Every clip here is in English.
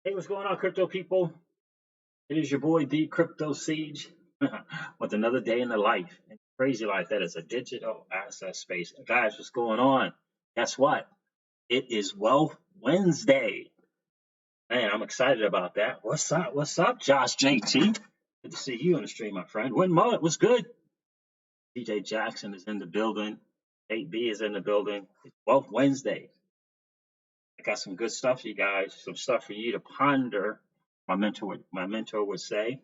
Hey, what's going on, crypto people? It is your boy, the Crypto Siege, with another day in the life, and crazy life that is a digital asset space. Guys, what's going on? Guess what? It is Wealth Wednesday. Man, I'm excited about that. What's up? What's up, Josh JT? Good to see you on the stream, my friend. Win Mullet, what's good? DJ Jackson is in the building. 8B is in the building. It's Wealth Wednesday. I got some good stuff for you guys, some stuff for you to ponder. My mentor would say,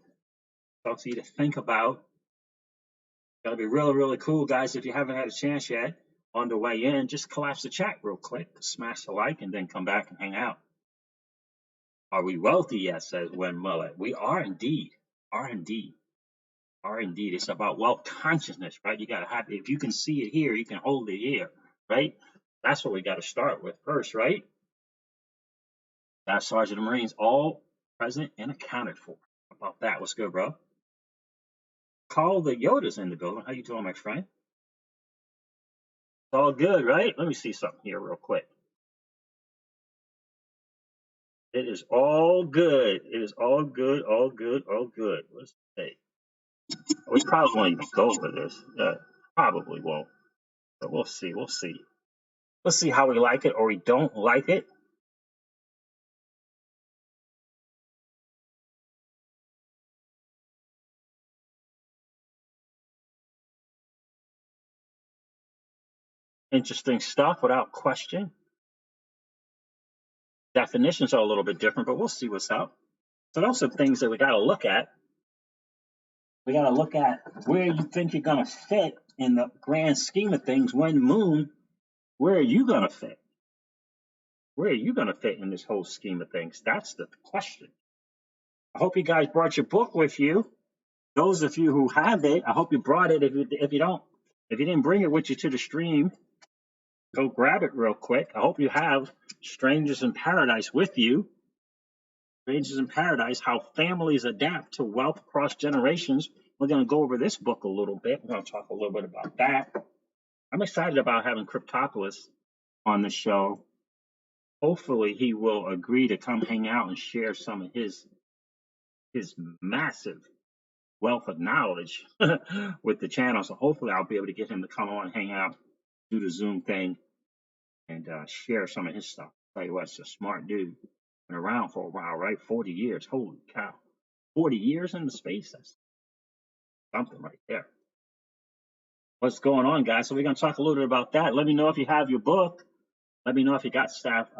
talk to you to think about. It's gonna be really, really cool, guys. If you haven't had a chance yet, on the way in, just collapse the chat real quick, smash the like, and then come back and hang out. Are we wealthy yet? Says Wen Mullet. We are indeed. Are indeed. Are indeed. It's about wealth consciousness, right? You gotta have it. If you can see it here, you can hold it here, right? That's what we got to start with first, right? That's Sergeant of the Marines, all present and accounted for. How about that? What's good, bro? Call the Yoda's in the building. How you doing, my friend? It's all good, right? Let me see something here real quick. It is all good. It is all good, all good, all good. Let's see. We probably won't even go over this. Probably won't. But we'll see. We'll see. Let's see how we like it or we don't like it. Interesting stuff without question. Definitions are a little bit different, but we'll see what's up. So those are things that we got to look at. We got to look at where you think you're going to fit in the grand scheme of things. When Moon, where are you going to fit? Where are you going to fit in this whole scheme of things? That's the question. I hope you guys brought your book with you. Those of you who have it, I hope you brought it. If you didn't bring it with you to the stream, go grab it real quick. I hope you have Strangers in Paradise with you. Strangers in Paradise: How Families Adapt to Wealth Across Generations. We're going to go over this book a little bit. We're going to talk a little bit about that. I'm excited about having Cryptopolis on the show. Hopefully, he will agree to come hang out and share some of his massive wealth of knowledge with the channel. So hopefully, I'll be able to get him to come on, hang out, do the Zoom thing, and share some of his stuff. Tell you what, it's a smart dude. Been around for a while, right? 40 years. Holy cow. 40 years in the space. That's something right there. What's going on, guys? So we're going to talk a little bit about that. Let me know if you have your book. Let me know if you got staff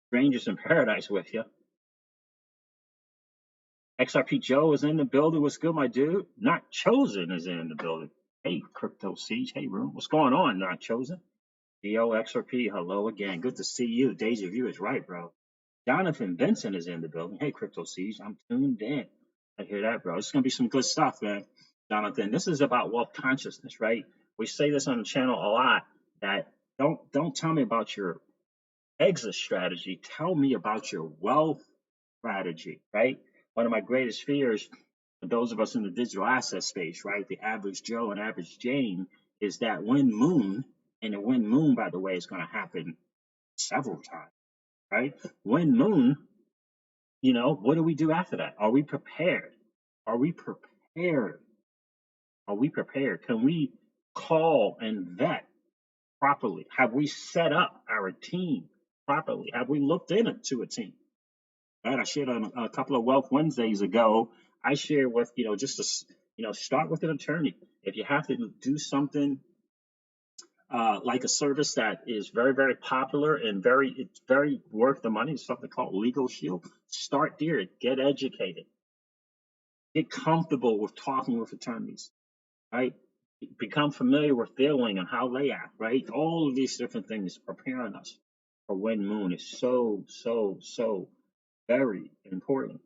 Strangers in Paradise with you. XRP Joe is in the building. What's good, my dude? Not Chosen is in the building. Hey, Crypto Siege. Hey, Room. What's going on, Not Chosen? DO XRP, hello again. Good to see you. Deja Vu is right, bro. Jonathan Benson is in the building. Hey, Crypto Siege. I'm tuned in. I hear that, bro. It's going to be some good stuff, man. Jonathan, this is about wealth consciousness, right? We say this on the channel a lot, that don't tell me about your exit strategy. Tell me about your wealth strategy, right? One of my greatest fears for those of us in the digital asset space, right? The average Joe and average Jane, is that Win Moon, and the Win Moon, by the way, is going to happen several times, right? Win Moon, what do we do after that? Are we prepared? Are we prepared? Are we prepared? Can we call and vet properly? Have we set up our team properly? Have we looked into a team? Right? I shared on a couple of Wealth Wednesdays ago. I shared with, just to, start with an attorney. If you have to do something like a service that is very, very popular and it's very worth the money, it's something called Legal Shield. Start there. Get educated. Get comfortable with talking with attorneys, right? Become familiar with their ling and how they act, right? All of these different things preparing us for Win Moon is so, so, so very important,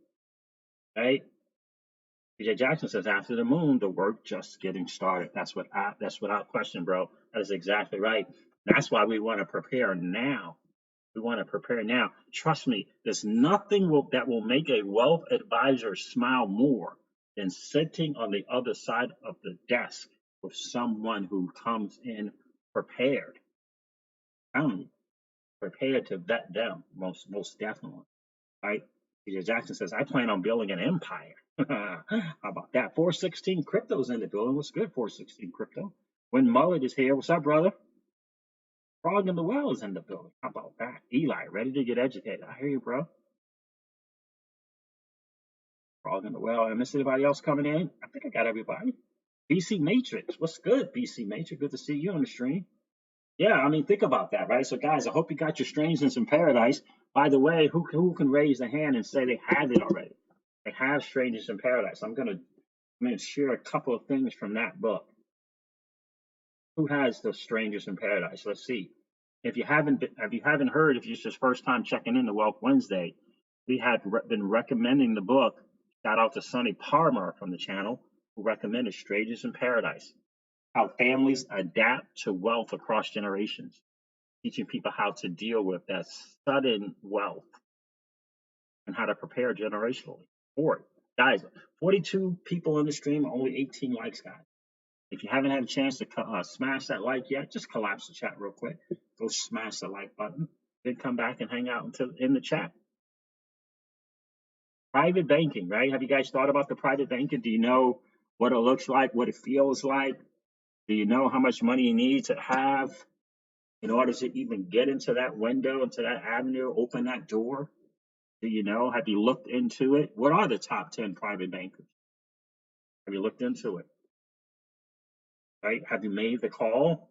right? PJ Jackson says, after the moon, the work just getting started. That's without question, bro. That is exactly right. That's why we want to prepare now. We want to prepare now. Trust me, there's nothing that will make a wealth advisor smile more than sitting on the other side of the desk with someone who comes in prepared. Prepared to vet them, most definitely, right? DJ Jackson says, I plan on building an empire. How about that? 416 Crypto's in the building. What's good, 416 Crypto? When Mullet is here. What's up, brother? Frog in the Well is in the building. How about that? Eli, ready to get educated. I hear you, bro. Frog in the Well. I miss anybody else coming in? I think I got everybody. BC Matrix. What's good, BC Matrix? Good to see you on the stream. Yeah, I mean, think about that, right? So, guys, I hope you got your Strangeness in Paradise. By the way, who can raise a hand and say they have it already? They have Strangeness in Paradise. I'm gonna share a couple of things from that book. Who has the Strangers in Paradise? Let's see. If you haven't heard, if it's your first time checking in to Wealth Wednesday, we have been recommending the book. Shout out to Sonny Palmer from the channel who recommended Strangers in Paradise. How families adapt to wealth across generations, teaching people how to deal with that sudden wealth and how to prepare generationally for it. Guys, 42 people in the stream, only 18 likes, guys. If you haven't had a chance to smash that like yet, just collapse the chat real quick. Go smash the like button. Then come back and hang out in the chat. Private banking, right? Have you guys thought about the private banking? Do you know what it looks like, what it feels like? Do you know how much money you need to have in order to even get into that window, into that avenue, open that door? Do you know? Have you looked into it? What are the top 10 private bankers? Have you looked into it? Right? Have you made the call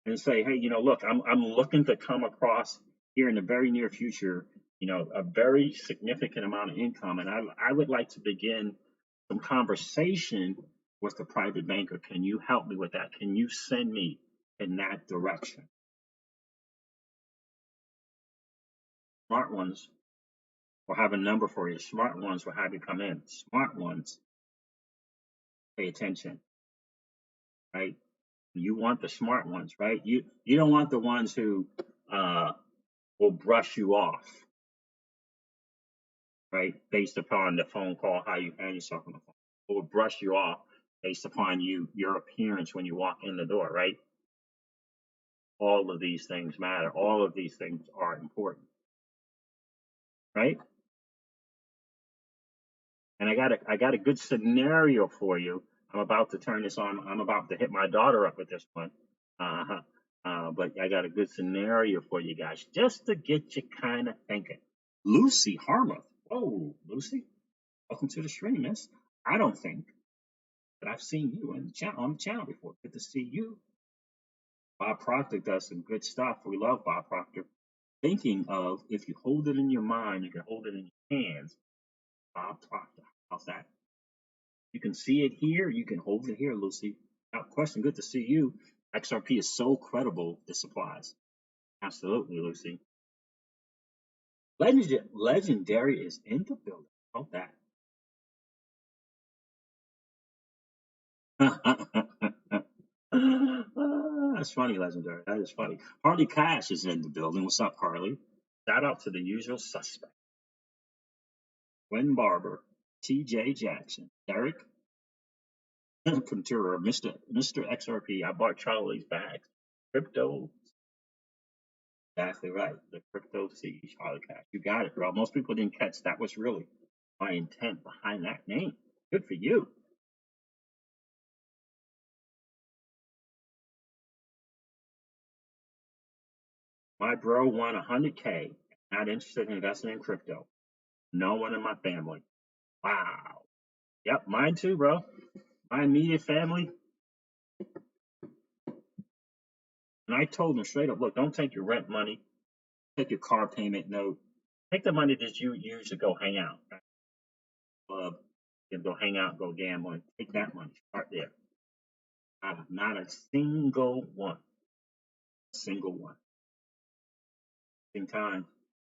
and say, hey, look, I'm looking to come across here in the very near future, a very significant amount of income, and I would like to begin some conversation with the private banker. Can you help me with that? Can you send me in that direction? Smart ones will have a number for you. Smart ones will have you come in. Smart ones, pay attention, right? You want the smart ones, right? You don't want the ones who will brush you off, right? Based upon the phone call, how you handle yourself on the phone, or will brush you off based upon your appearance when you walk in the door, right? All of these things matter. All of these things are important, right? And I got a good scenario for you. I'm about to turn this on. I'm about to hit my daughter up with this one. But I got a good scenario for you guys, just to get you kind of thinking. Lucy Harmuth. Whoa, Lucy, welcome to the stream, miss. I don't think that I've seen you on the channel before. Good to see you. Bob Proctor does some good stuff. We love Bob Proctor. Thinking of, if you hold it in your mind, you can hold it in your hands. Bob Proctor. How's that? You can see it here. You can hold it here, Lucy. Without question, good to see you. XRP is so credible, this applies. Absolutely, Lucy. Legendary is in the building. How that? That's funny, Legendary. That is funny. Harley Cash is in the building. What's up, Harley? Shout out to the usual suspect. Gwen Barber, TJ Jackson, Derek Ventura, Mr. XRP. I bought Charlie's bags. Crypto. Exactly right. The Crypto C, Charlie Cash. You got it, bro. Most people didn't catch that was really my intent behind that name. Good for you. My bro won 100K. Not interested in investing in crypto. No one in my family. Wow. Yep, mine too, bro. My immediate family. And I told them straight up, look, don't take your rent money, take your car payment note, take the money that you use to go hang out. Club, you go hang out, go gamble, take that money. Start there. Not a single one. Single one. Same time.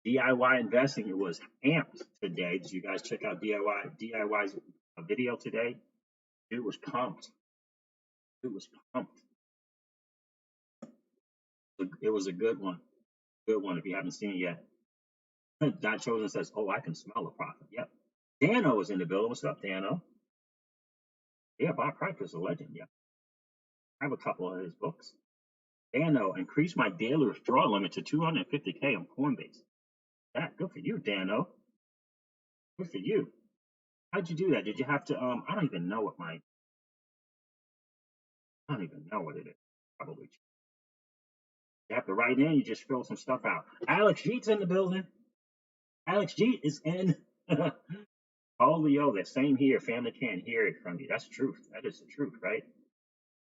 DIY investing, it was amped today. Did you guys check out DIY's video today? It was pumped. It was pumped. It was a good one. Good one if you haven't seen it yet. Dot Chosen says, oh, I can smell the profit. Yep. Dano is in the building. What's up, Dano? Yeah, Bob Proctor is a legend. Yeah. I have a couple of his books. Dano, increase my daily withdrawal limit to 250K on Coinbase. That good for you, Dano. Good for you. How'd you do that? Did you have to I don't even know what my I don't even know what it is. Probably you have to write in, you just fill some stuff out. Alex Jeet's in the building. Alex Jeet is in. Holy yoga, same here. Family can't hear it from you. That's the truth. That is the truth, right?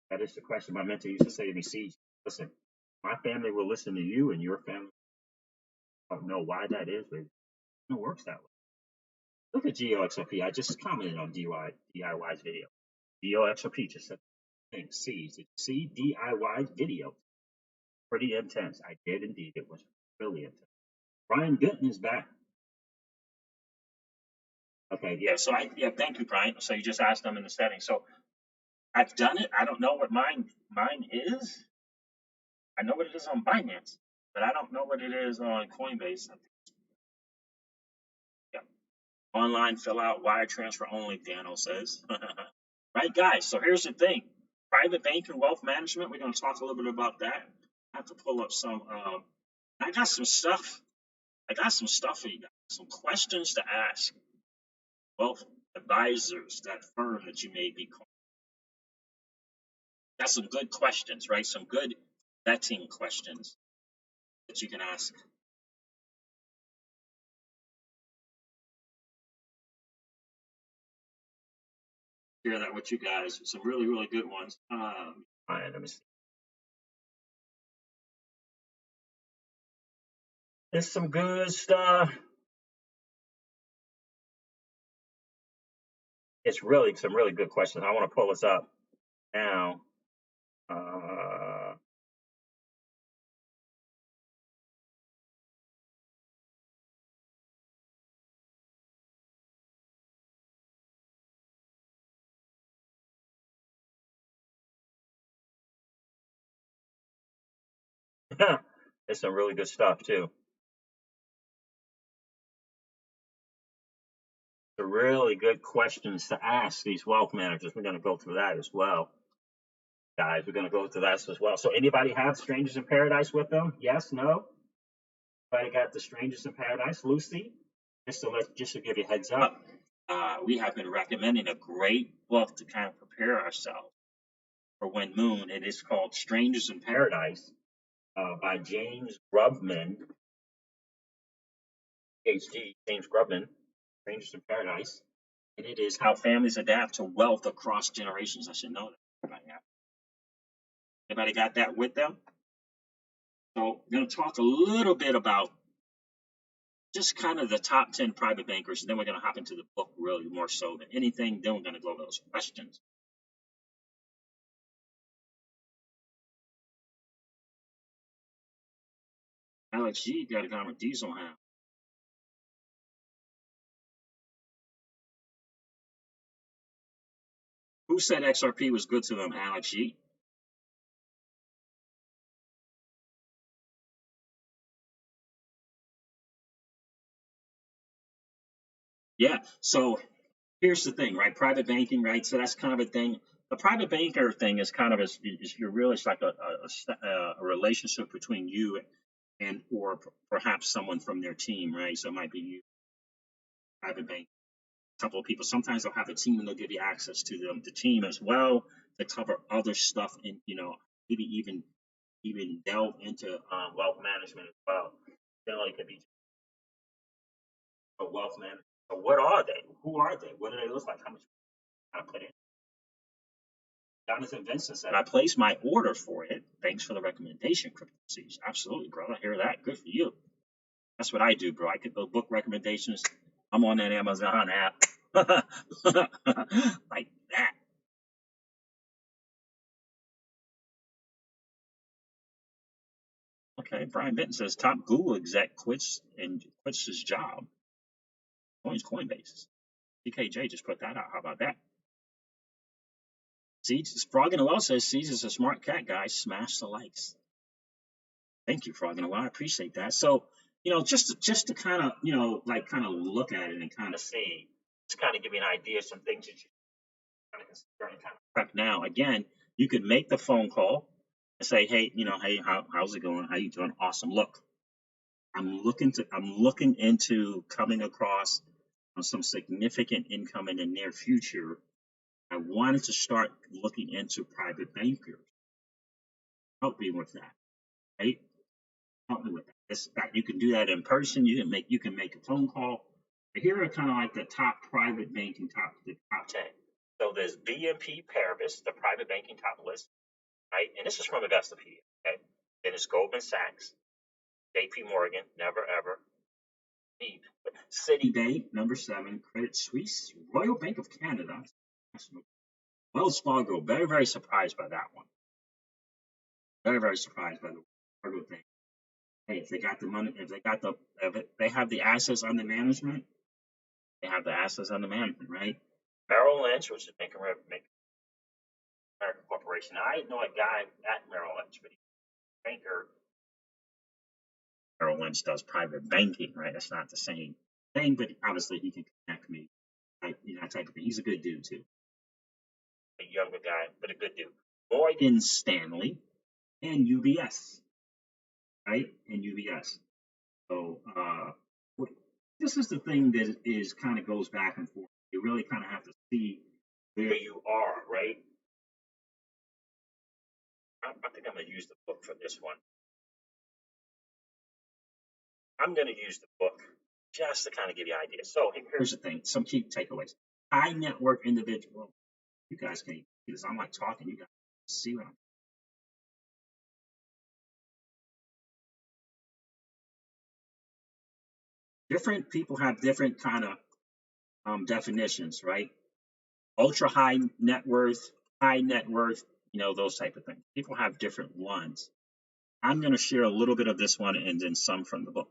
That is the question. My mentor used to say to me, "See, listen, my family will listen to you, and your family don't know why that is, but it works that way." Look at GOXOP. I just commented on DIY's video. GOXOP just said, "Seeds, see DIY video, pretty intense." I did indeed. It was really intense. Brian Benton is back. Okay, yeah. So yeah, thank you, Brian. So you just asked them in the settings. So I've done it. I don't know what mine is. I know what it is on Binance, but I don't know what it is on Coinbase. Yeah. Online fill out wire transfer only, Daniel says. Right, guys. So here's the thing: private bank and wealth management. We're going to talk a little bit about that. I have to pull up some. I got some stuff. I got some stuff for you guys. Some questions to ask wealth advisors, that firm that you may be calling. Got some good questions, right? Some good vetting questions that you can ask. Share that with you guys. Some really, really good ones. All right, let me see. There's some good stuff. It's really some really good questions. I want to pull this up now. There's some really good stuff too. The really good questions to ask these wealth managers. We're going to go through that as well, guys. We're going to go through that as well. So, anybody have Strangers in Paradise with them? Yes, no. Anybody got the Strangers in Paradise, Lucy? Just to give you a heads up, we have been recommending a great book to kind of prepare ourselves for when Moon. It is called Strangers in Paradise by James Grubman, PhD. James Grubman, Strangers in Paradise. And it is how families adapt to wealth across generations. I should know that. Anybody got that with them? So we're going to talk a little bit about just kind of the top 10 private bankers. And then we're going to hop into the book really more so than anything. Then we're going to go to those questions. Alex G got a comment Diesel have. Who said XRP was good to them, Alex G? Yeah. So here's the thing, right? Private banking, right? So that's kind of a thing. The private banker thing is kind of you're really it's like a relationship between you and or perhaps someone from their team, right? So it might be you, private bank, a couple of people. Sometimes they'll have a team and they'll give you access to the team as well to cover other stuff and maybe even delve into wealth management as well. Generally, it could be a wealth manager. So what are they? Who are they? What do they look like? How much I put in? Jonathan Vincent said, I placed my order for it. Thanks for the recommendation, Crypto Siege. Absolutely, bro. I hear that. Good for you. That's what I do, bro. I could go book recommendations. I'm on that Amazon app. Like that. Okay, Brian Benton says top Google exec quits his job. Joins Coinbase. DKJ just put that out. How about that? Frog in the Well says Siege is a smart cat, guys. Smash the likes. Thank you, Frog in the Well. I appreciate that. So, just to kind of, kind of look at it and kind of see, just kind of give you an idea of some things that you kind of consider and kind of prep now. Again, you could make the phone call and say, hey, hey, how's it going? How you doing? Awesome. Look, I'm looking into coming across some significant income in the near future, I wanted to start looking into private bankers. Help me with that, right? Help me with that. You can do that in person. You can make a phone call. But here are kind of like the top private banking the top 10. So there's BNP Paribas, the private banking top list, right? And this is from Investopedia, okay? Then it's Goldman Sachs, JP Morgan, never ever. Citibank, number 7, Credit Suisse, Royal Bank of Canada, Wells Fargo. Very, very surprised by that one. Very, very surprised by the Fargo thing. Hey, if they got the money, if they have the assets under management, they have the assets under management, right? Merrill Lynch, which is Bank of America Corporation. I know a guy at Merrill Lynch, but he's a banker. Merrill Lynch does private banking, right? That's not the same thing, but obviously he can connect me. That type of thing. He's a good dude too. A younger guy, but a good dude. Morgan Stanley and UBS, right? And UBS. So this is the thing that is kind of goes back and forth. You really kind of have to see where you are, right? I think I'm going to use the book for this one. I'm going to use the book just to kind of give you ideas. So here's the thing, some key takeaways. High net worth individual. You guys can't see this. I'm like talking. You guys see what I'm. Different people have different kind of definitions, right? Ultra high net worth, those type of things. People have different ones. I'm going to share a little bit of this one and then some from the book.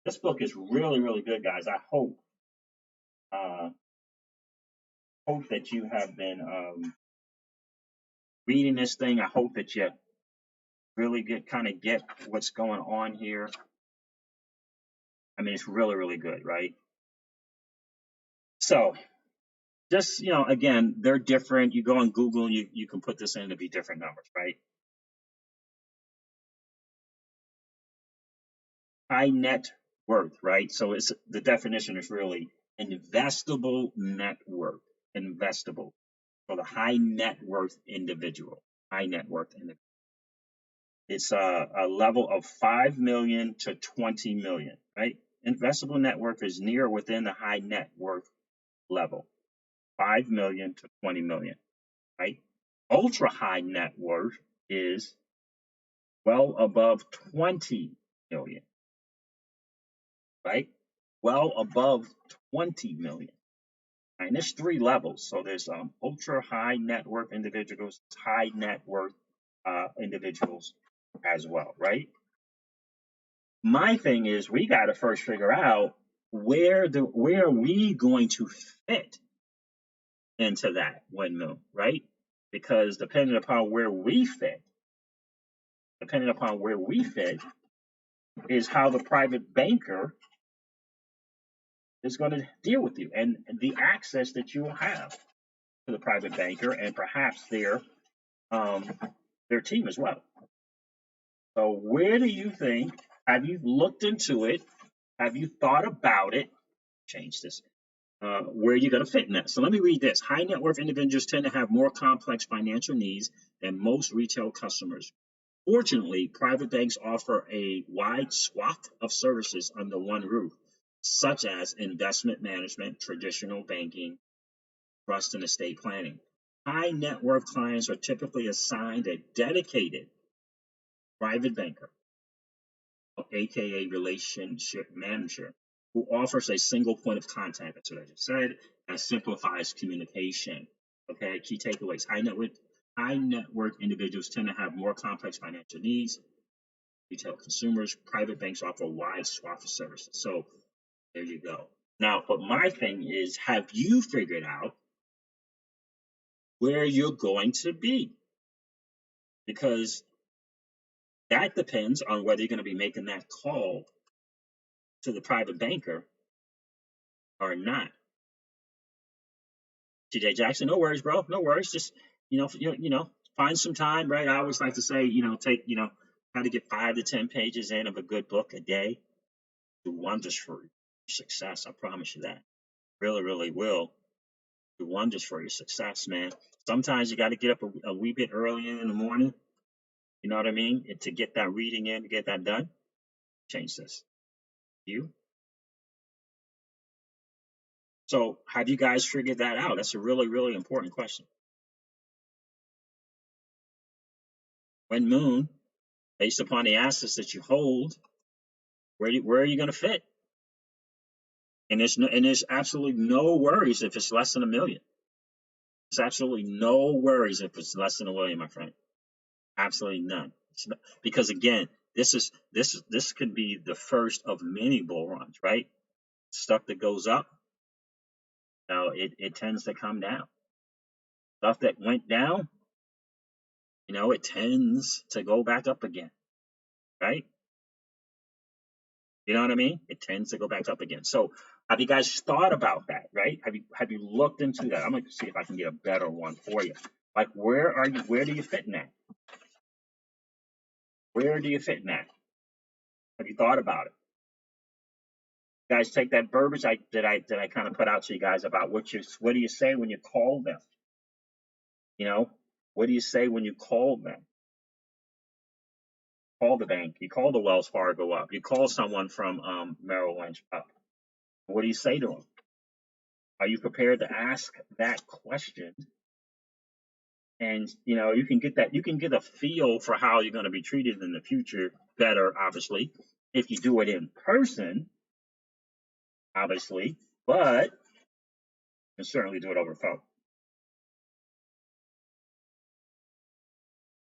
This book is really, really good, guys. I hope that you have been reading this thing. I hope that you really get what's going on here. I mean, it's really, really good, right? So just, again, they're different. You go on Google and you can put this in to be different numbers, right? High net worth, right? So the definition is really investable net worth, investable. So the high net worth individual, It's a level of 5 million to 20 million, right? Investable net worth is near or within the high net worth level, 5 million to 20 million, right? Ultra high net worth is well above 20 million, right? Well above 20 million. And there's 3 levels. So there's ultra high net worth individuals, high net worth individuals as well, right? My thing is we got to first figure out where are we going to fit into that windmill, right? Because depending upon where we fit is how the private banker is going to deal with you and the access that you will have to the private banker and perhaps their team as well. So where do you think, have you looked into it? Have you thought about it? Change this. Where are you going to fit in that? So let me read this. High net worth individuals tend to have more complex financial needs than most retail customers. Fortunately, private banks offer a wide swath of services under one roof, such as investment management, traditional banking, trust and estate planning. High net worth clients are typically assigned a dedicated private banker, aka relationship manager, who offers a single point of contact. That's what I just said. That simplifies communication. Okay, key takeaways. High net worth individuals tend to have more complex financial needs. Retail consumers, private banks offer a wide swath of services. So there you go. Now, but my thing is, have you figured out where you're going to be? Because that depends on whether you're going to be making that call to the private banker or not. TJ Jackson, no worries, bro. No worries. Just, find some time, right? I always like to say, take, try to get 5 to 10 pages in of a good book a day. Do wonders for your success. I promise you that. Really, really will do wonders for your success, man. Sometimes you got to get up a wee bit early in the morning. You know what I mean? And to get that reading in, to get that done. Change this. You. So have you guys figured that out? That's a really, really important question. When moon, based upon the assets that you hold, where are you going to fit? And there's absolutely no worries if it's less than $1 million. There's absolutely no worries if it's less than $1 million, my friend. Absolutely none. Because again, this could be the first of many bull runs, right? Stuff that goes up, it tends to come down. Stuff that went down, it tends to go back up again, right? You know what I mean? It tends to go back up again. So have you guys thought about that, right? Have you looked into that? I'm going to see if I can get a better one for you. Like, where do you fit in that? Where do you fit in that? Have you thought about it? You guys, take that verbiage that I kind of put out to you guys about what do you say when you call them? What do you say when you call them? Call the bank. You call the Wells Fargo up. You call someone from Merrill Lynch up. What do you say to them? Are you prepared to ask that question? And you can get a feel for how you're going to be treated in the future better, obviously, if you do it in person, obviously, but you can certainly do it over phone.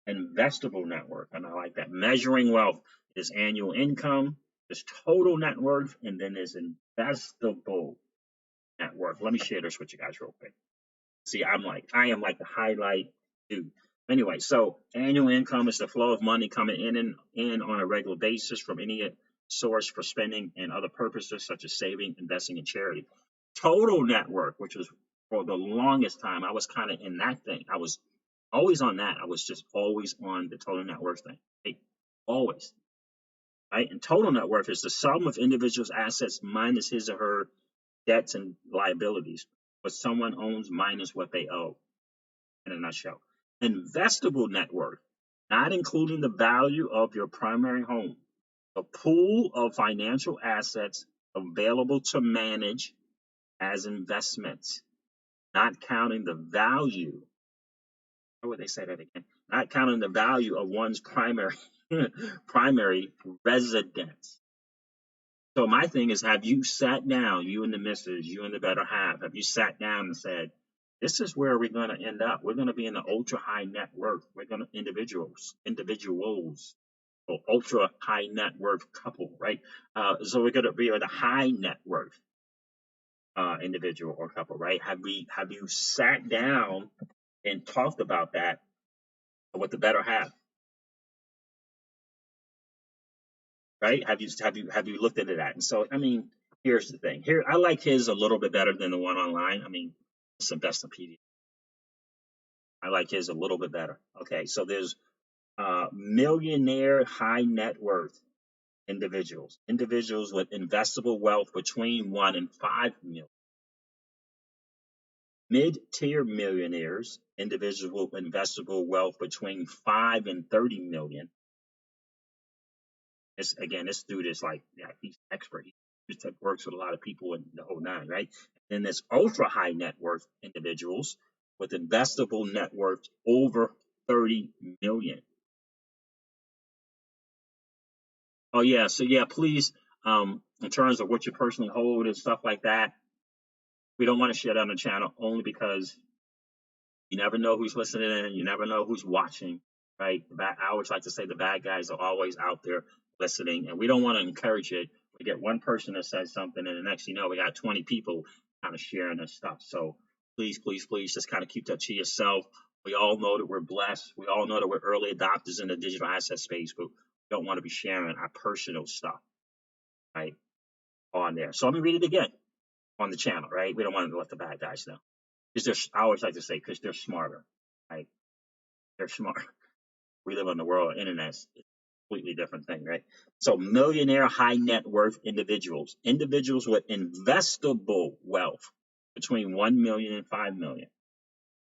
Investable net worth, and I like that. Measuring wealth is annual income, is total net worth, and then there's investable net worth. Let me share this with you guys real quick. See, I am like the highlight dude. Anyway, so annual income is the flow of money coming in on a regular basis from any source for spending and other purposes such as saving, investing, and charity. Total net worth, which was for the longest time, I was kind of in that thing. I was always on that. I was just always on the total net worth thing. Hey, always. Right? And total net worth is the sum of individuals' assets minus his or her debts and liabilities. What someone owns minus what they owe, in a nutshell. Investable net worth, not including the value of your primary home, a pool of financial assets available to manage as investments, not counting the value. How would they say that again? Not counting the value of one's primary residence. So my thing is, have you sat down, you and the missus, you and the better half, have you sat down and said, this is where we're going to end up. We're going to be in the ultra high net worth. We're going to individuals, or ultra high net worth couple, right? So we're going to be with a high net worth individual or couple, right? Have you sat down and talked about that with the better half? Right? Have you looked into that? And so, I mean, here's the thing. Here, I like his a little bit better than the one online. I mean, it's the best of PDF. I like his a little bit better. Okay, so there's millionaire high net worth individuals with investable wealth between 1 and 5 million. Mid-tier millionaires, individuals with investable wealth between 5 and 30 million. This dude is like, yeah, he's expert. He just works with a lot of people in the whole nine, right? Then there's ultra high net worth individuals with investable net worth over 30 million. Oh yeah, so yeah, please, in terms of what you personally hold and stuff like that, we don't want to share that on the channel only because you never know who's listening in, you never know who's watching, right? I always like to say the bad guys are always out there listening, and we don't want to encourage it. We get one person that says something, and the next you know, we got 20 people kind of sharing this stuff. So please, please, please, just kind of keep that to yourself. We all know that we're blessed. We all know that we're early adopters in the digital asset space, but we don't want to be sharing our personal stuff, right, on there. So let me read it again on the channel, right? We don't want to let the bad guys know. Because I always like to say, because they're smarter, right? They're smart. We live on the world of internet. It's a completely different thing, right? So millionaire high net worth individuals, individuals with investable wealth between 1 million and 5 million.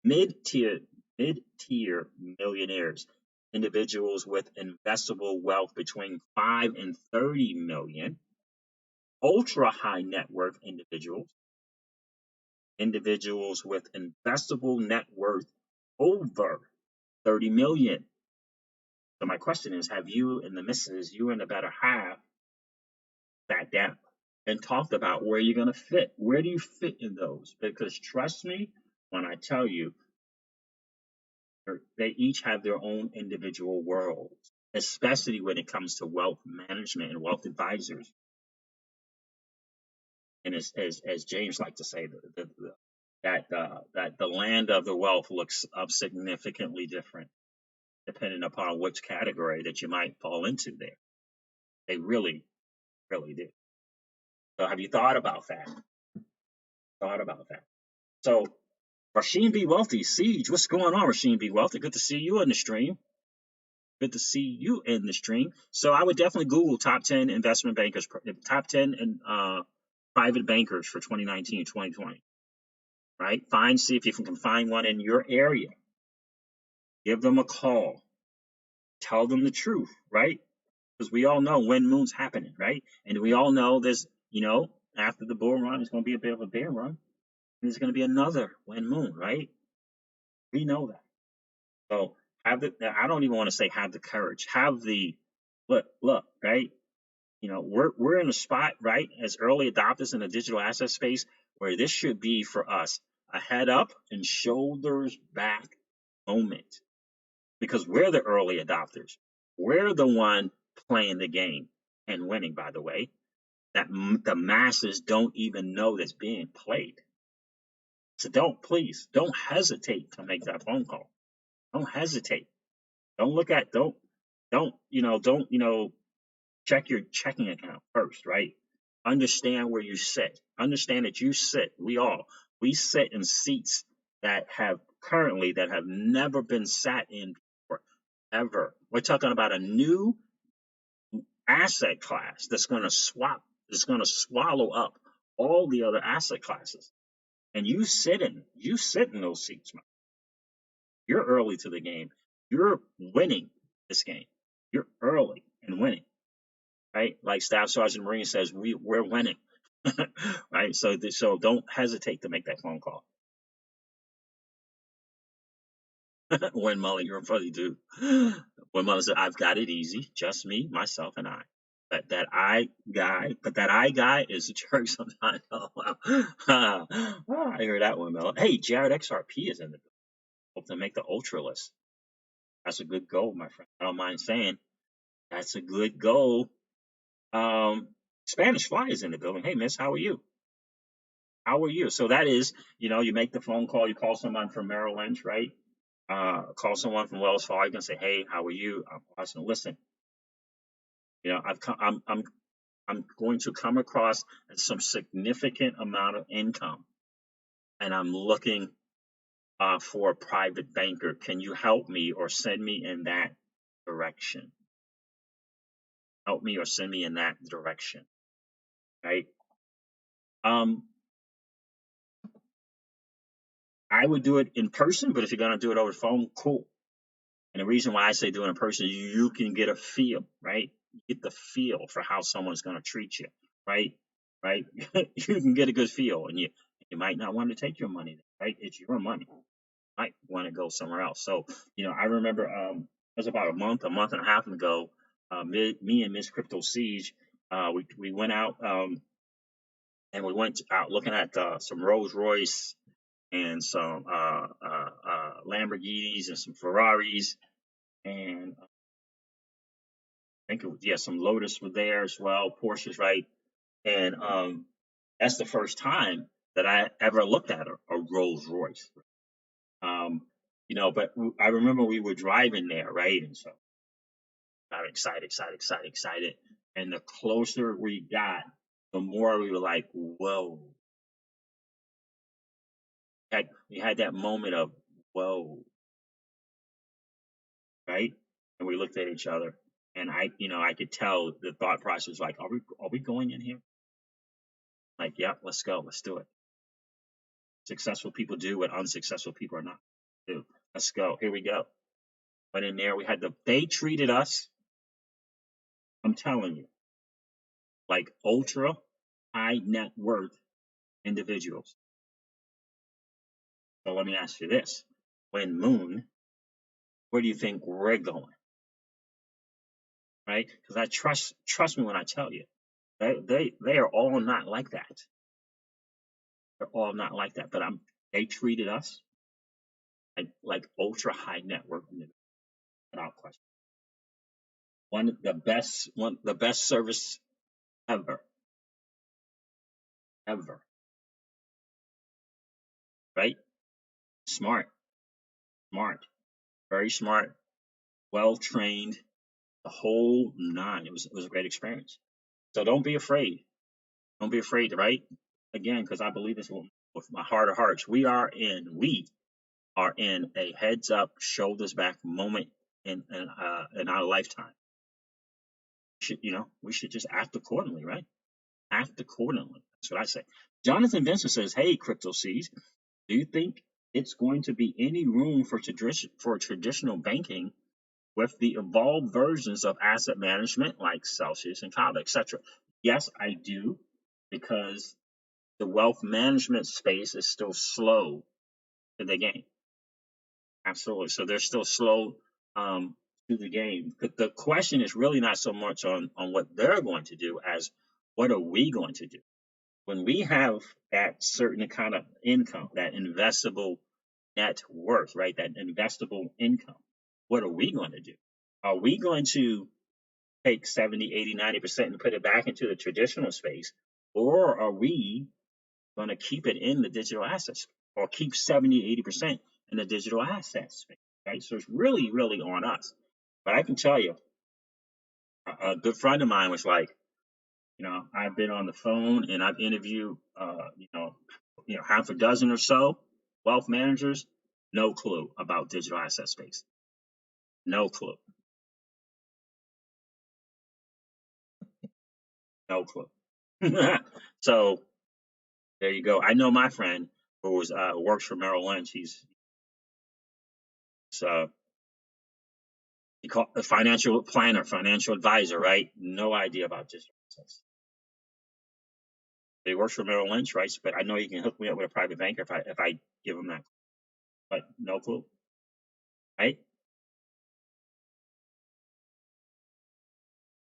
Mid-tier, mid-tier millionaires, individuals with investable wealth between 5 and 30 million. Ultra high net worth individuals, individuals with investable net worth over 30 million. So my question is, have you and the missus, you and the better half, sat down and talked about where you're going to fit? Where do you fit in those? Because trust me when I tell you, they each have their own individual worlds, especially when it comes to wealth management and wealth advisors. And as James liked to say, that the land of the wealth looks up significantly different depending upon which category that you might fall into there. They really, really do. So have you thought about that? Thought about that. So Rasheen B. Wealthy, Siege, what's going on, Rasheen B. Wealthy? Good to see you in the stream. Good to see you in the stream. So I would definitely Google top 10 investment bankers, top 10 and private bankers for 2019, 2020. Right? See if you can find one in your area. Give them a call. Tell them the truth, right? Because we all know when moon's happening, right? And we all know there's, after the bull run, it's going to be a bit of a bear run. And there's going to be another when moon, right? We know that. So I don't even want to say have the courage. Have the, look, right? We're in a spot, right, as early adopters in the digital asset space where this should be for us a head up and shoulders back moment because we're the early adopters. We're the one playing the game and winning, by the way, that the masses don't even know that's being played. So don't hesitate to make that phone call. Don't hesitate. Don't check your checking account first, right? Understand where you sit. Understand that you sit. We sit in seats that have never been sat in before, ever. We're talking about a new asset class that's going to swallow up all the other asset classes. And you sit in those seats, man. You're early to the game. You're winning this game. You're early and winning. Right? Like Staff Sergeant Marine says, we're winning. Right? So don't hesitate to make that phone call. When Mullen, you're a funny dude. When Mullen said, I've got it easy, just me, myself, and I. But that I guy is a jerk sometimes. Oh, wow. I hear that one, Mel. Hey, Jared XRP is in the hope to make the ultra list. That's a good goal, my friend. I don't mind saying that's a good goal. Spanish Fly is in the building. Hey, miss, how are you? How are you? So that is, you make the phone call, you call someone from Merrill Lynch, right? Call someone from Wells Fargo and say, hey, how are you? I'm Austin. Listen, I'm going to come across some significant amount of income, and I'm looking for a private banker. Can you help me or send me in that direction? Help me or send me in that direction, right? I would do it in person, but if you're going to do it over the phone, cool. And the reason why I say do it in person, you can get a feel, right? You get the feel for how someone's going to treat you, right? Right? You can get a good feel, and you might not want to take your money, right? It's your money. You might want to go somewhere else. So, I remember it was about a month and a half ago, me and Miss Crypto Siege, we went out and we went out looking at some Rolls Royce and some Lamborghinis and some Ferraris, and I think some Lotus were there as well, Porsches, right? And that's the first time that I ever looked at a Rolls Royce. But I remember we were driving there, right? And so I got excited. And the closer we got, the more we were like, whoa. We had that moment of, whoa. right? And we looked at each other, and I could tell the thought process, like, are we going in here? Like, yeah, let's go, let's do it. Successful people do what unsuccessful people are not do. Let's go. Here we go. Went in there. They treated us, I'm telling you, like ultra high net worth individuals. So let me ask you this. When Moon, where do you think we're going? Right? Because I trust me when I tell you. They are all not like that. They're all not like that. But they treated us like ultra high net worth individuals without question. One the best service ever. Ever. Right? Smart. Smart. Very smart. Well trained. The whole nine. It was a great experience. So don't be afraid. Don't be afraid, right? Again, because I believe this with my heart of hearts. We are in a heads up, shoulders back moment in our lifetime. We should just act accordingly, right? Act accordingly. That's what I say. Jonathan Vincent says, "Hey, Crypto Seeds, do you think it's going to be any room for traditional banking with the evolved versions of asset management like Celsius and Kava, etc.?" Yes, I do, because the wealth management space is still slow to the game. Absolutely. So they're still slow to the game. But the question is really not so much on what they're going to do as what are we going to do? When we have that certain kind of income, that investable net worth, right? That investable income, what are we going to do? Are we going to take 70, 80, 90% and put it back into the traditional space? Or are we going to keep it in the digital assets, or keep 70, 80% in the digital assets, right? So it's really, really on us. But I can tell you, a good friend of mine was like, I've been on the phone and I've interviewed, half a dozen or so wealth managers, no clue about digital asset space, no clue, no clue. So there you go. I know my friend who works for Merrill Lynch. He's uh, he called a financial planner, financial advisor, right? No idea about digital assets. He works for Merrill Lynch, right? But I know he can hook me up with a private banker if I give him that. But no clue, right?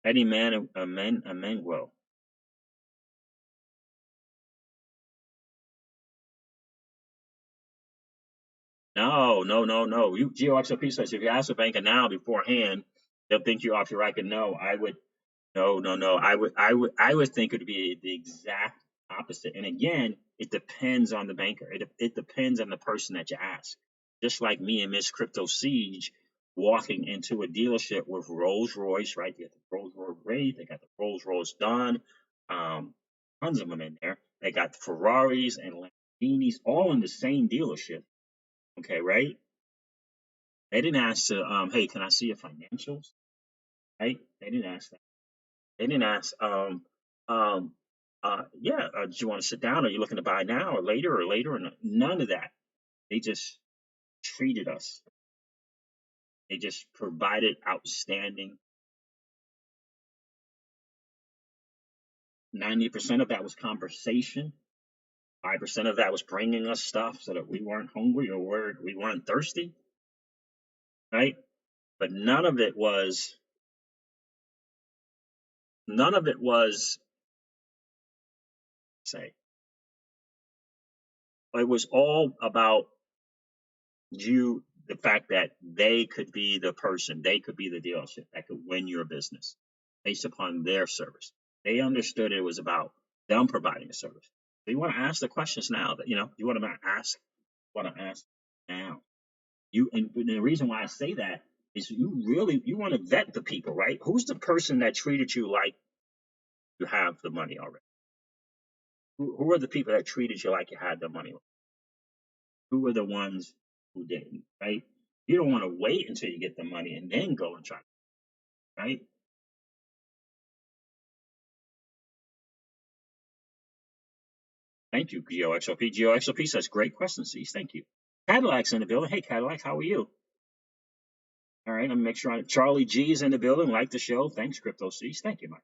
Eddie Man, Amenguel. No, no, no, no. GeoXRP says if you ask a banker now beforehand, they'll think you're off your rocker. No, I would. No, no, no. I would think it would be the exact opposite. And again, it depends on the banker. It depends on the person that you ask. Just like me and Miss Crypto Siege walking into a dealership with Rolls Royce, right? They got the Rolls Royce Wraith, they got the Rolls Royce Dawn, tons of them in there. They got the Ferraris and Lamborghinis all in the same dealership. Okay, right? They didn't ask to, hey, can I see your financials? Right? They didn't ask that. They didn't ask, yeah, do you want to sit down? Are you looking to buy now or later or later? And none of that. They just treated us. They just provided outstanding. 90% of that was conversation. 5% of that was bringing us stuff so that we weren't hungry or we weren't thirsty, right? But none of it was, say, it was all about the fact that they could be the person, they could be the dealership that could win your business based upon their service. They understood it was about them providing a service. So you want to ask the questions now that, you want to ask now. And the reason why I say that is you want to vet the people, right? Who's the person that treated you like you have the money already? Who are the people that treated you like you had the money? Who were the ones who didn't, right? You don't want to wait until you get the money and then go and try, right? Thank you, GeoXOP. GeoXOP says, great question, C's. Thank you. Cadillac's in the building. Hey, Cadillac, how are you? All right, let me make sure. Charlie G is in the building. Like the show. Thanks, Crypto C's. Thank you, Mike.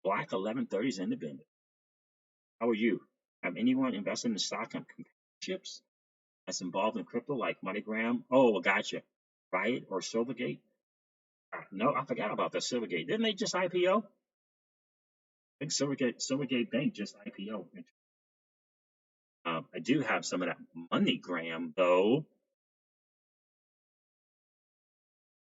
Black 1130 is in the building. How are you? Have anyone invested in stock and chips that's involved in crypto like MoneyGram? Oh, gotcha. Riot or Silvergate? No, I forgot about that Silvergate. Didn't they just IPO? I think Silvergate Bank just IPO. I do have some of that MoneyGram though.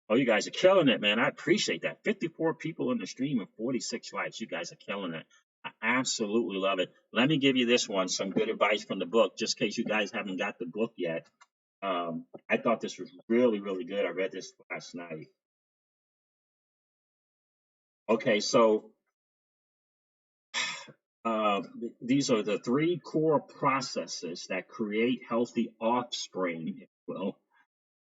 Oh, you guys are killing it, man. I appreciate that. 54 people in the stream and 46 likes. You guys are killing it. I absolutely love it. Let me give you this one, some good advice from the book, just in case you guys haven't got the book yet. I thought this was really, really good. I read this last night. Okay, so these are the 3 core processes that create healthy offspring, if you will.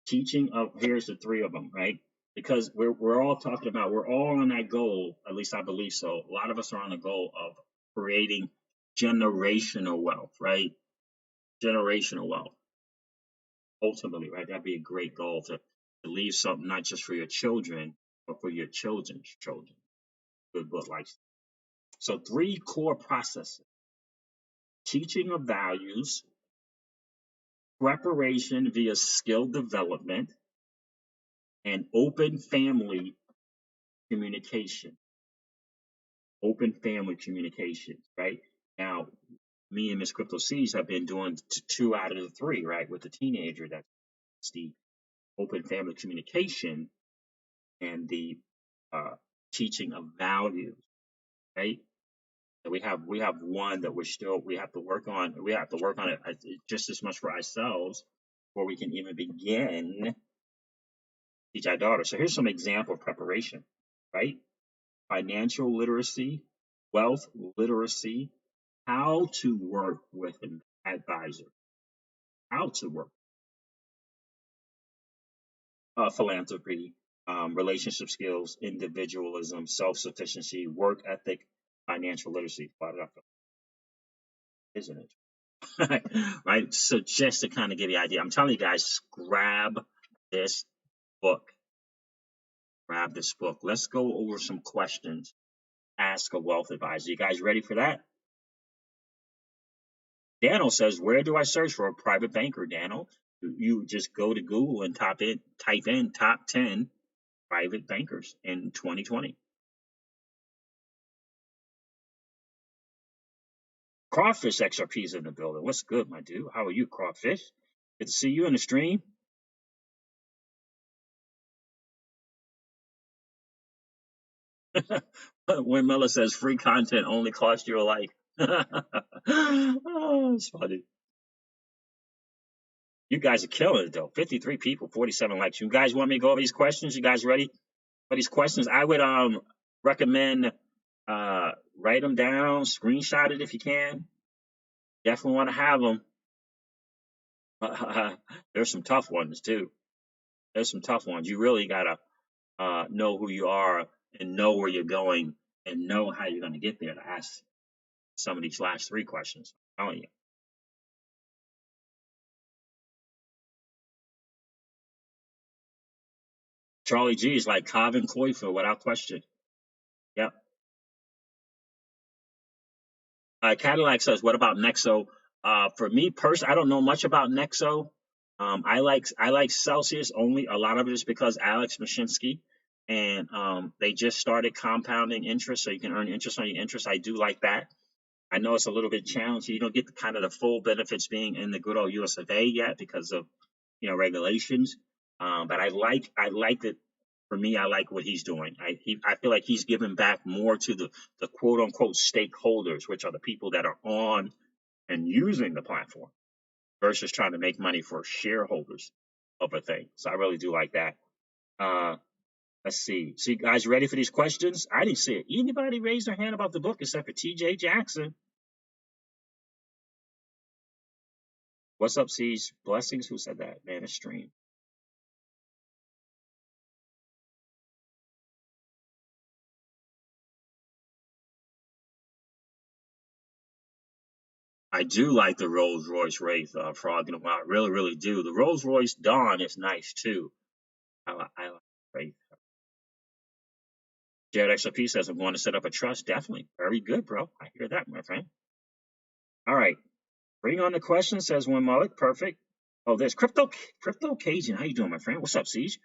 Teaching of, here's the 3 of them, right? Because we're all talking about, we're all on that goal, at least I believe so. A lot of us are on the goal of creating generational wealth, right? Generational wealth, ultimately, right? That'd be a great goal to leave something not just for your children, but for your children's children. Good book, like. So 3 core processes: teaching of values, preparation via skill development, and open family communication. Open family communication, right? Now, me and Miss Crypto C's have been doing 2 out of the 3, right? With the teenager, that's the open family communication and the teaching of values, right? And we have one that we have to work on. We have to work on it just as much for ourselves before we can even begin to teach our daughter. So here's some example of preparation, right? Financial literacy, wealth literacy, how to work with an advisor, how to work, philanthropy, relationship skills, individualism, self-sufficiency, work ethic, financial literacy. Isn't it? Right? So just to kind of give you an idea, I'm telling you guys, grab this book. Grab this book. Let's go over some questions. Ask a wealth advisor. You guys ready for that? Daniel says, where do I search for a private banker, Daniel? You just go to Google and type in top 10 private bankers in 2020. Crawfish XRP is in the building. What's good, my dude? How are you, Crawfish? Good to see you in the stream. When Miller says free content only costs you a like. Oh, it's funny. You guys are killing it, though. 53 people, 47 likes. You guys want me to go over these questions? You guys ready for these questions? I would recommend write them down, screenshot it if you can. Definitely want to have them. There's some tough ones, too. There's some tough ones. You really got to know who you are and know where you're going and know how you're going to get there to ask some of these last 3 questions. I'm telling you. Charlie G is like Calvin Coyfield without question. Yep. Cadillac says, what about Nexo? For me personally, I don't know much about Nexo. I like Celsius only. A lot of it is because Alex Mashinsky, and they just started compounding interest, so you can earn interest on your interest. I do like that. I know it's a little bit challenging. You don't get the full benefits being in the good old US of A yet because of regulations. But I like it. For me, I like what he's doing. I feel like he's giving back more to the quote unquote stakeholders, which are the people that are on and using the platform, versus trying to make money for shareholders of a thing. So I really do like that. Let's see. So you guys ready for these questions? I didn't see it. Anybody raise their hand about the book except for TJ Jackson? What's up, C's? Blessings. Who said that? Man, it's stream. I do like the Rolls Royce Wraith Frog in a while. I really, really do. The Rolls Royce Dawn is nice too. I like Wraith. Jared XRP says, I'm going to set up a trust. Definitely. Very good, bro. I hear that, my friend. All right. Bring on the question, says Win Mullet. Perfect. Oh, there's Crypto Cajun. How you doing, my friend? What's up, Siege?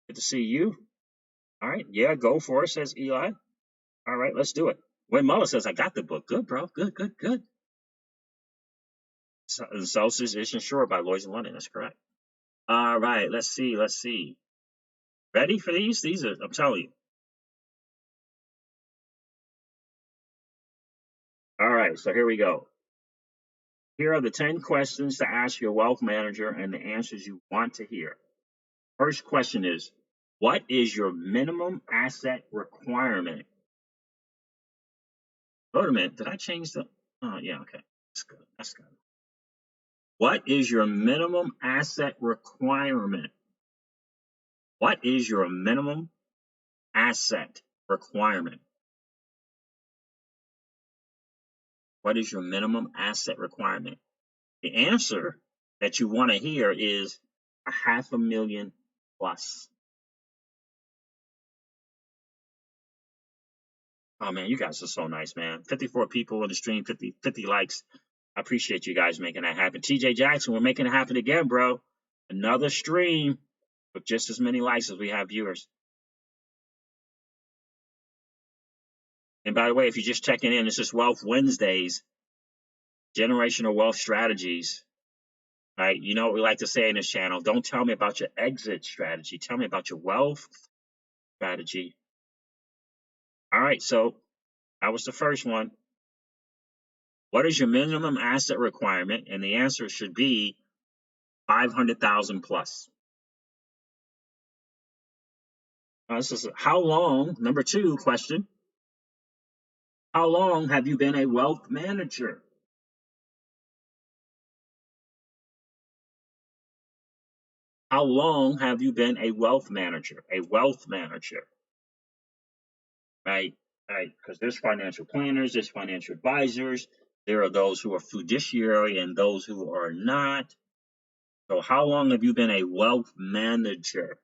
Good to see you. All right. Yeah, go for it, says Eli. All right, let's do it. Win Mullet says, I got the book. Good, bro. Good, good, good. Celsius is insured by Lloyd's in London. That's correct. All right. Let's see. Let's see. Ready for these? These are, I'm telling you. All right. So here we go. Here are the 10 questions to ask your wealth manager and the answers you want to hear. First question is, what is your minimum asset requirement? Wait a minute, did I change the? Oh, yeah, okay. That's good. That's good. What is your minimum asset requirement? What is your minimum asset requirement? What is your minimum asset requirement? The answer that you want to hear is $500,000 plus. Oh man, you guys are so nice, man. 54 people in the stream, 50 likes. I appreciate you guys making that happen. TJ Jackson, we're making it happen again, bro. Another stream with just as many likes as we have viewers. And by the way, if you're just checking in, this is Wealth Wednesdays, generational wealth strategies. Right? You know what we like to say in this channel. Don't tell me about your exit strategy. Tell me about your wealth strategy. All right, so that was the first one. What is your minimum asset requirement? And the answer should be 500,000 plus. This is how long, number 2 question. How long have you been a wealth manager? How long have you been a wealth manager? A wealth manager, right? Right, because there's financial planners, there's financial advisors, there are those who are fiduciary and those who are not. So how long have you been a wealth manager?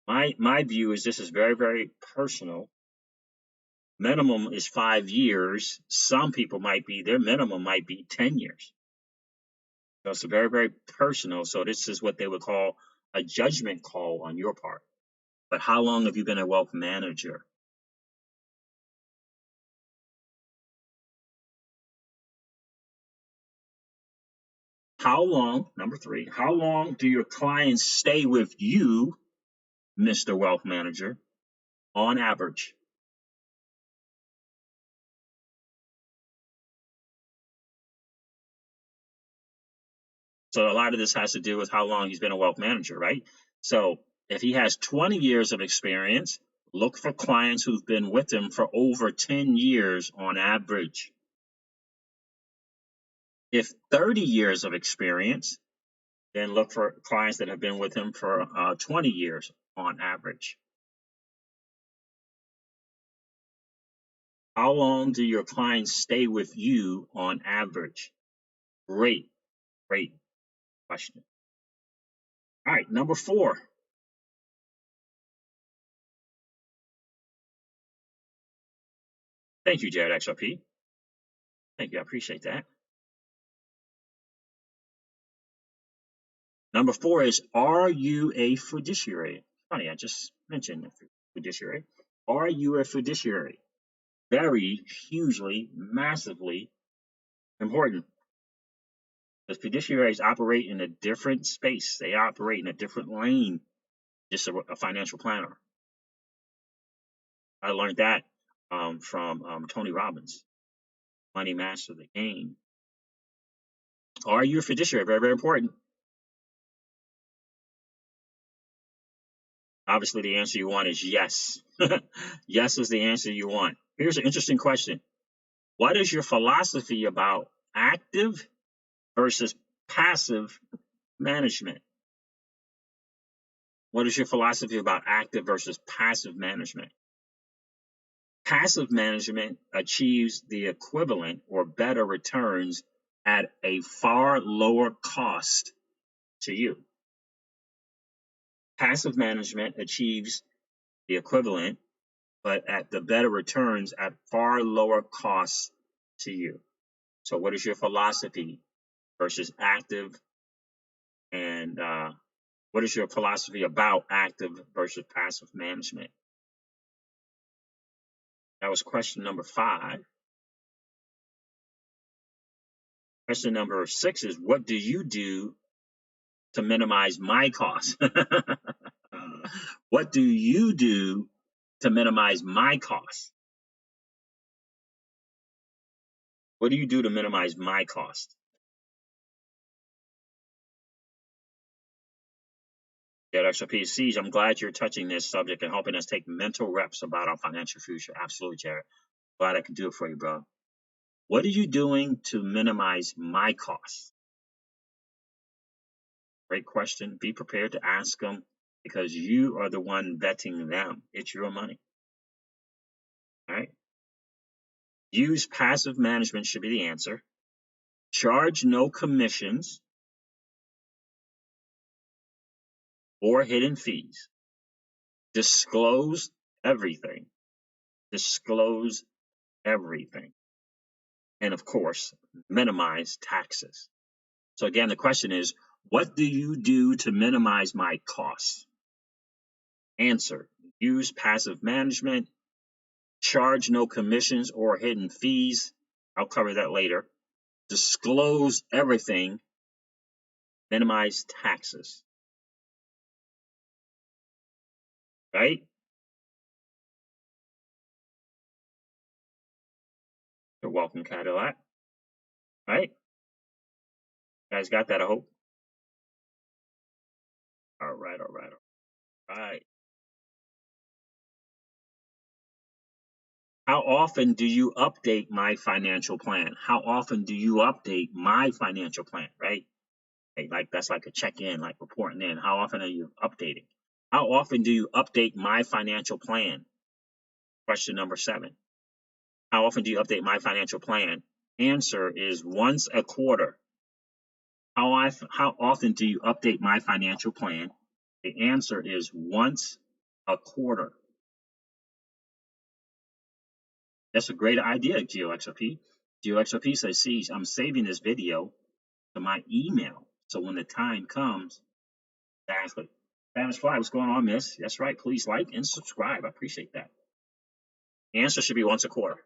My view is this is very, very personal. Minimum is 5 years. Some people might be, their minimum might be 10 years. So it's very, very personal. So this is what they would call a judgment call on your part. But how long have you been a wealth manager? How long, number 3, how long do your clients stay with you, Mr. Wealth Manager, on average? So a lot of this has to do with how long he's been a wealth manager, right? So if he has 20 years of experience, look for clients who've been with him for over 10 years on average. If 30 years of experience, then look for clients that have been with him for 20 years on average. How long do your clients stay with you on average? Great, great question. All right, number 4. Thank you, Jared XRP. Thank you, I appreciate that. Number 4 is, are you a fiduciary? Funny, I just mentioned fiduciary. Are you a fiduciary? Very hugely, massively important. Because fiduciaries operate in a different space. They operate in a different lane, just a financial planner. I learned that from Tony Robbins, Money Master the Game. Are you a fiduciary? Very, very important. Obviously, the answer you want is yes. Yes is the answer you want. Here's an interesting question. What is your philosophy about active versus passive management? What is your philosophy about active versus passive management? Passive management achieves the equivalent or better returns at a far lower cost to you. Passive management achieves the equivalent, but at the better returns at far lower costs to you. So what is your philosophy versus active, and what is your philosophy about active versus passive management? That was question number 5. Question number 6 is, what do you do to minimize my costs? What do you do to minimize my costs? What do you do to minimize my cost? Yeah, XRP Siege, I'm glad you're touching this subject and helping us take mental reps about our financial future. Absolutely, Jared. Glad I can do it for you, bro. What are you doing to minimize my costs? Great question. Be prepared to ask them because you are the one vetting them. It's your money. All right. Use passive management should be the answer. Charge no commissions or hidden fees. Disclose everything. Disclose everything. And of course, minimize taxes. So again, the question is, what do you do to minimize my costs? Answer, use passive management, charge no commissions or hidden fees. I'll cover that later. Disclose everything, minimize taxes. Right? You're welcome, Cadillac. Right? You guys got that, I hope. All right, all right, all right. How often do you update my financial plan? How often do you update my financial plan, right? Hey, like that's like a check-in, like reporting in. How often are you updating? How often do you update my financial plan? Question number 7. How often do you update my financial plan? Answer is once a quarter. How often do you update my financial plan? The answer is once a quarter. That's a great idea, GeoXRP. GeoXRP says, see, I'm saving this video to my email. So when the time comes, exactly. Spanish Fly, what's going on, miss? That's right. Please like and subscribe. I appreciate that. The answer should be once a quarter.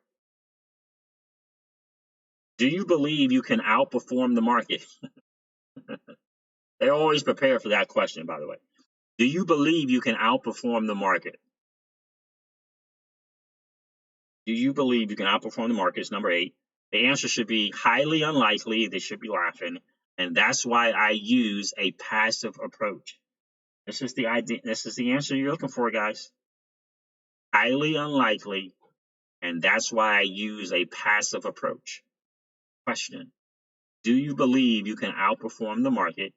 Do you believe you can outperform the market? They're always prepared for that question, by the way. Do you believe you can outperform the market? Do you believe you can outperform the market? It's number 8. The answer should be highly unlikely. They should be laughing. And that's why I use a passive approach. This is the idea. This is the answer you're looking for, guys. Highly unlikely. And that's why I use a passive approach. Question. Do you believe you can outperform the market?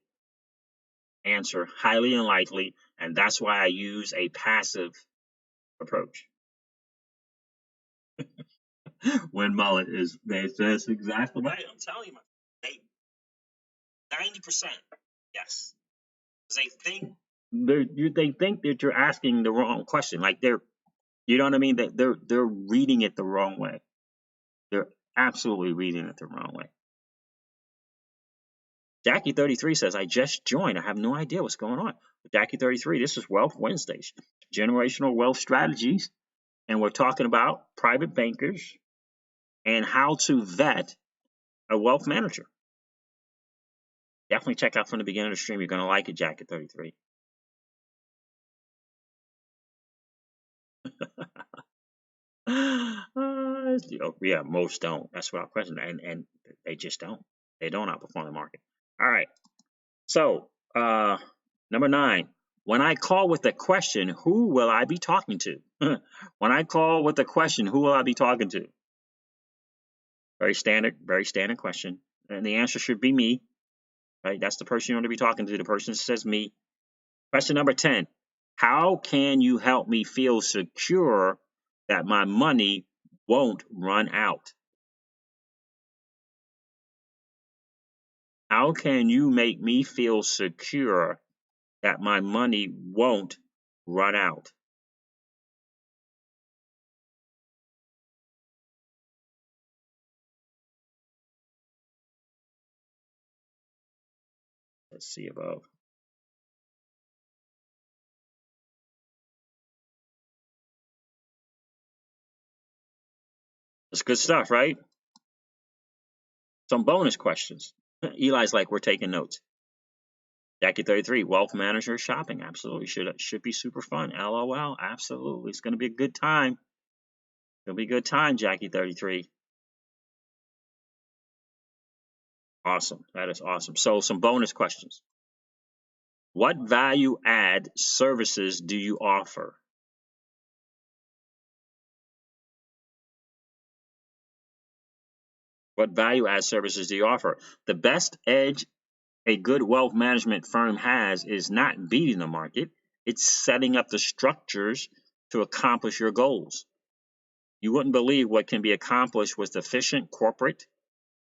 Answer, highly unlikely. And that's why I use a passive approach. When Mullet is, that's exactly right. I'm telling you, they 90%. Yes. They think they think that you're asking the wrong question. Like they're, you know what I mean? They're reading it the wrong way. They're absolutely reading it the wrong way. Jackie33 says, I just joined. I have no idea what's going on. Jackie33, this is Wealth Wednesdays, generational wealth strategies. And we're talking about private bankers and how to vet a wealth manager. Definitely check out from the beginning of the stream. You're going to like it, Jackie33. Yeah, most don't. That's what our president, and they just don't. They don't outperform the market. All right. So, number 9. When I call with a question, who will I be talking to? When I call with a question, who will I be talking to? Very standard question. And the answer should be me. Right? That's the person you want to be talking to. The person that says me. Question number 10. How can you help me feel secure that my money won't run out? How can you make me feel secure that my money won't run out? Let's see above. That's good stuff, right? Some bonus questions. Eli's like, we're taking notes. Jackie 33, wealth manager shopping. Absolutely. Should be super fun. LOL. Absolutely. It's going to be a good time. It'll be a good time, Jackie 33. Awesome. That is awesome. So some bonus questions. What value add services do you offer? What value add services do you offer? The best edge a good wealth management firm has is not beating the market, it's setting up the structures to accomplish your goals. You wouldn't believe what can be accomplished with efficient corporate,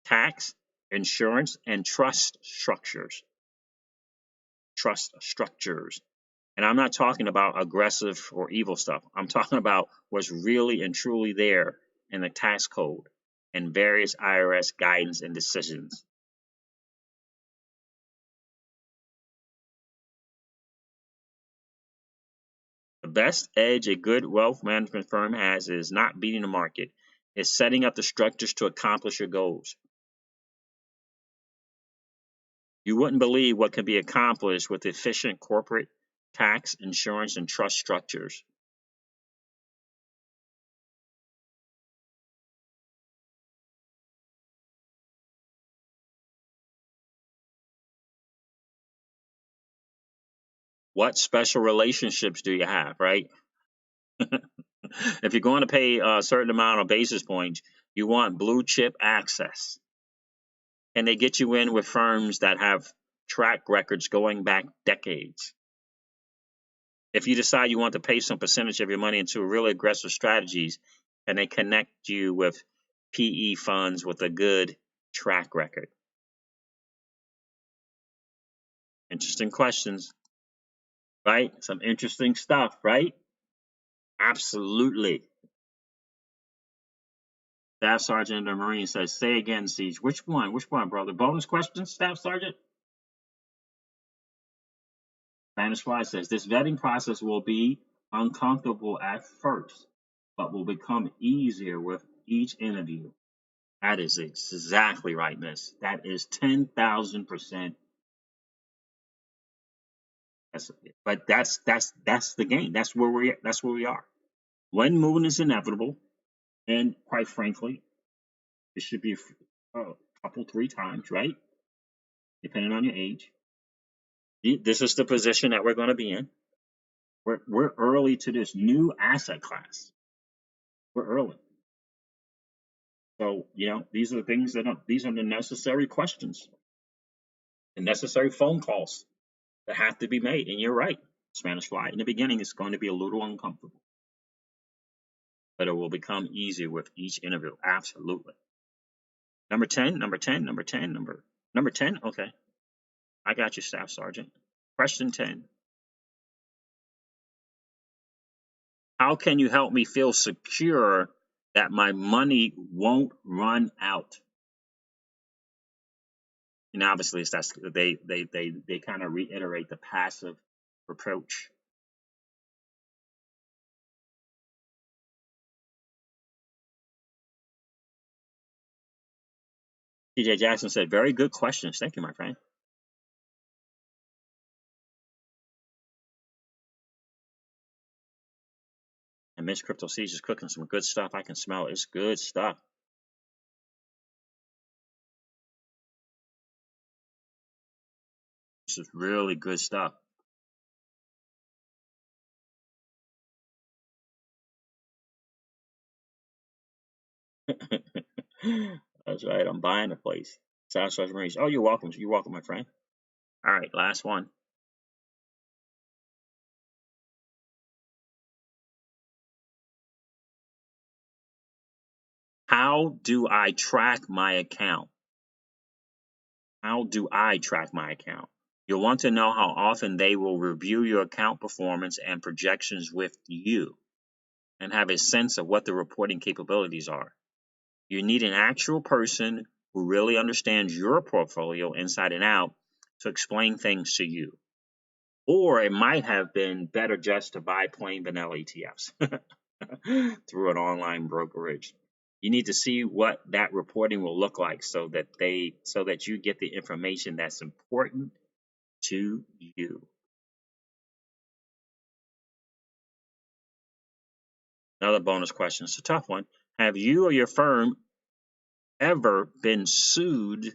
tax, insurance, and trust structures. Trust structures. And I'm not talking about aggressive or evil stuff. I'm talking about what's really and truly there in the tax code and various IRS guidance and decisions. The best edge a good wealth management firm has is not beating the market, it's setting up the structures to accomplish your goals. You wouldn't believe what can be accomplished with efficient corporate, tax, insurance, and trust structures. What special relationships do you have, right? If you're going to pay a certain amount of basis points, you want blue chip access. And they get you in with firms that have track records going back decades. If you decide you want to pay some percentage of your money into really aggressive strategies, and they connect you with PE funds with a good track record. Interesting questions, right? Some interesting stuff, right? Absolutely. Staff Sergeant in the Marine says, say again, Siege. Which one? Which one, brother? Bonus question, Staff Sergeant? Spanish Fly says, this vetting process will be uncomfortable at first, but will become easier with each interview. That is exactly right, miss. That is 10,000%. But that's the game. That's where we are. When moving is inevitable, and quite frankly, it should be a couple, 3 times, right? Depending on your age. This is the position that we're going to be in. We're early to this new asset class. We're early. So, these are the things these are the necessary questions, the necessary phone calls that have to be made. And you're right, Spanish Fly. In the beginning, it's going to be a little uncomfortable, but it will become easier with each interview. Absolutely. Number 10, number 10, number 10, number 10. Okay. I got you, Staff Sergeant. Question 10. How can you help me feel secure that my money won't run out? And obviously, they kind of reiterate the passive approach. TJ Jackson said, very good questions. Thank you, my friend. And Miss Crypto Siege is cooking some good stuff. I can smell it. It's good stuff. This is really good stuff. That's right. I'm buying the place. South Side Marines. Oh, you're welcome. You're welcome, my friend. All right, last one. How do I track my account? How do I track my account? You'll want to know how often they will review your account performance and projections with you and have a sense of what the reporting capabilities are. You need an actual person who really understands your portfolio inside and out to explain things to you. Or it might have been better just to buy plain vanilla ETFs through an online brokerage. You need to see what that reporting will look like so that you get the information that's important to you. Another bonus question. It's a tough one. Have you or your firm ever been sued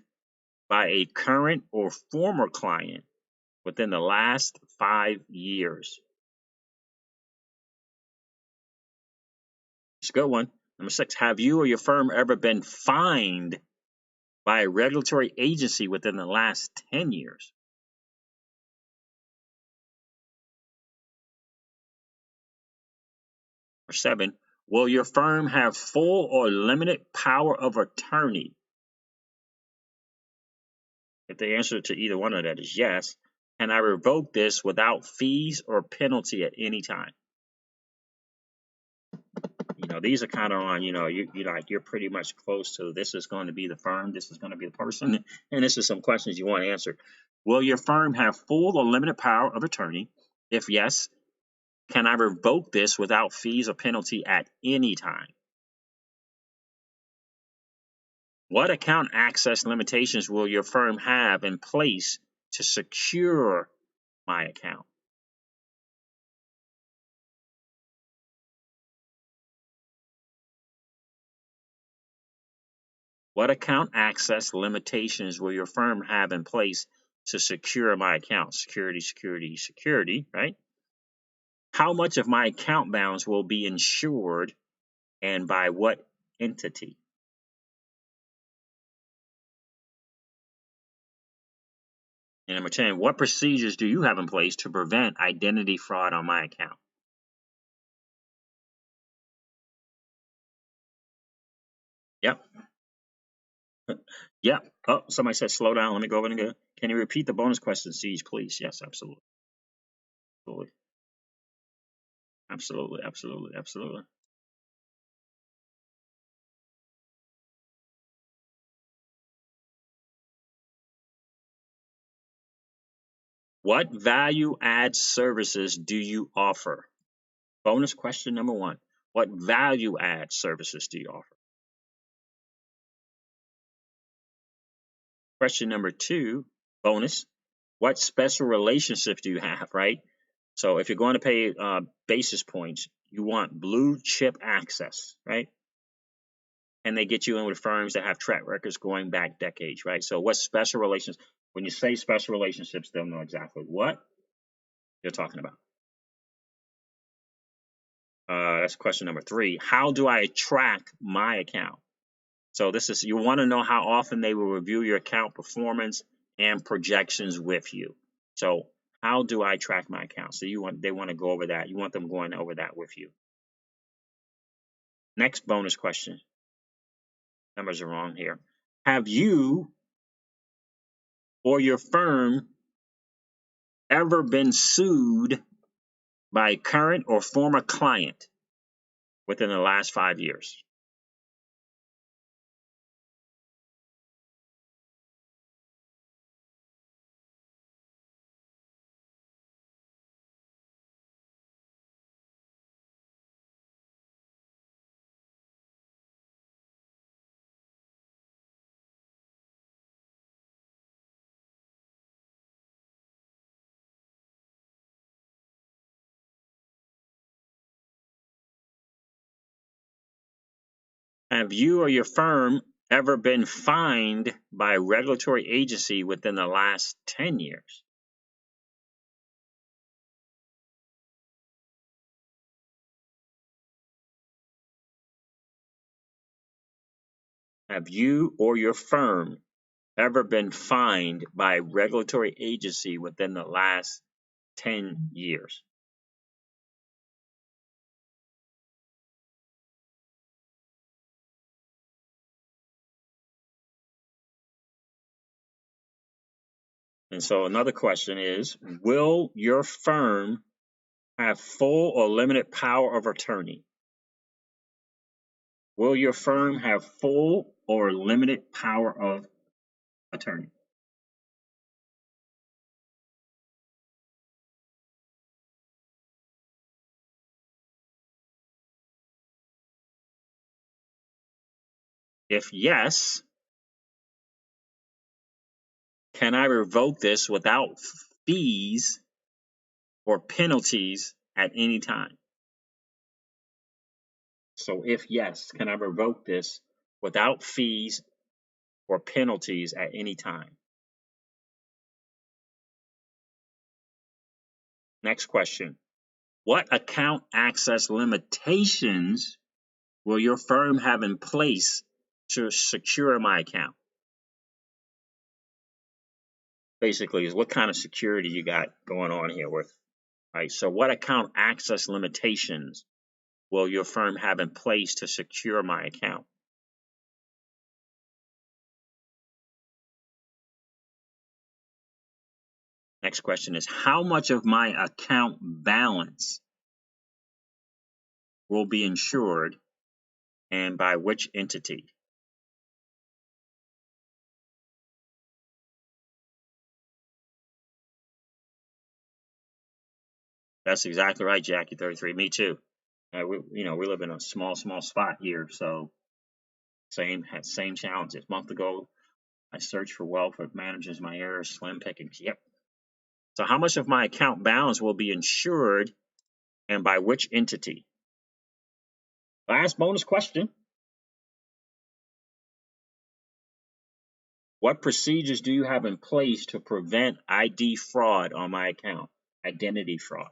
by a current or former client within the last 5 years? It's a good one. Number 6, have you or your firm ever been fined by a regulatory agency within the last 10 years? Or 7, will your firm have full or limited power of attorney? If the answer to either one of that is yes, can I revoke this without fees or penalty at any time? These are kind of on, you're pretty much close to this is going to be the firm, this is going to be the person, and this is some questions you want to answer. Will your firm have full or limited power of attorney? If yes, can I revoke this without fees or penalty at any time? What account access limitations will your firm have in place to secure my account? What account access limitations will your firm have in place to secure my account? Security, security, security, right? How much of my account balance will be insured and by what entity? And number 10, what procedures do you have in place to prevent identity fraud on my account? Yep. Yep. Oh, somebody said slow down. Let me go over and go. Can you repeat the bonus question, Siege, please? Yes, absolutely. Absolutely. Absolutely. Absolutely. Absolutely. What value add services do you offer? Bonus question number 1. What value add services do you offer? Question number 2, bonus. What special relationships do you have, right? So if you're going to pay basis points, you want blue chip access, right? And they get you in with firms that have track records going back decades, right? So what special relations? When you say special relationships, they'll know exactly what you're talking about. That's question number 3. How do I track my account? So this is, you want to know how often they will review your account performance and projections with you. So how do I track my account? So they want to go over that. You want them going over that with you. Next bonus question. Numbers are wrong here. Have you or your firm ever been sued by a current or former client within the last 5 years? Have you or your firm ever been fined by a regulatory agency within the last 10 years? Have you or your firm ever been fined by a regulatory agency within the last 10 years? And so another question is, will your firm have full or limited power of attorney? Will your firm have full or limited power of attorney? If yes, can I revoke this without fees or penalties at any time? So if yes, can I revoke this without fees or penalties at any time? Next question. What account access limitations will your firm have in place to secure my account? Basically, is what kind of security you got going on here with, right? So what account access limitations will your firm have in place to secure my account? Next question is, how much of my account balance will be insured and by which entity? That's exactly right, Jackie 33. Me too. We live in a small spot here, so same challenges. A month ago, I searched for wealth, but manages my errors, slim pickings. Yep. So how much of my account balance will be insured and by which entity? Last bonus question. What procedures do you have in place to prevent ID fraud on my account? Identity fraud.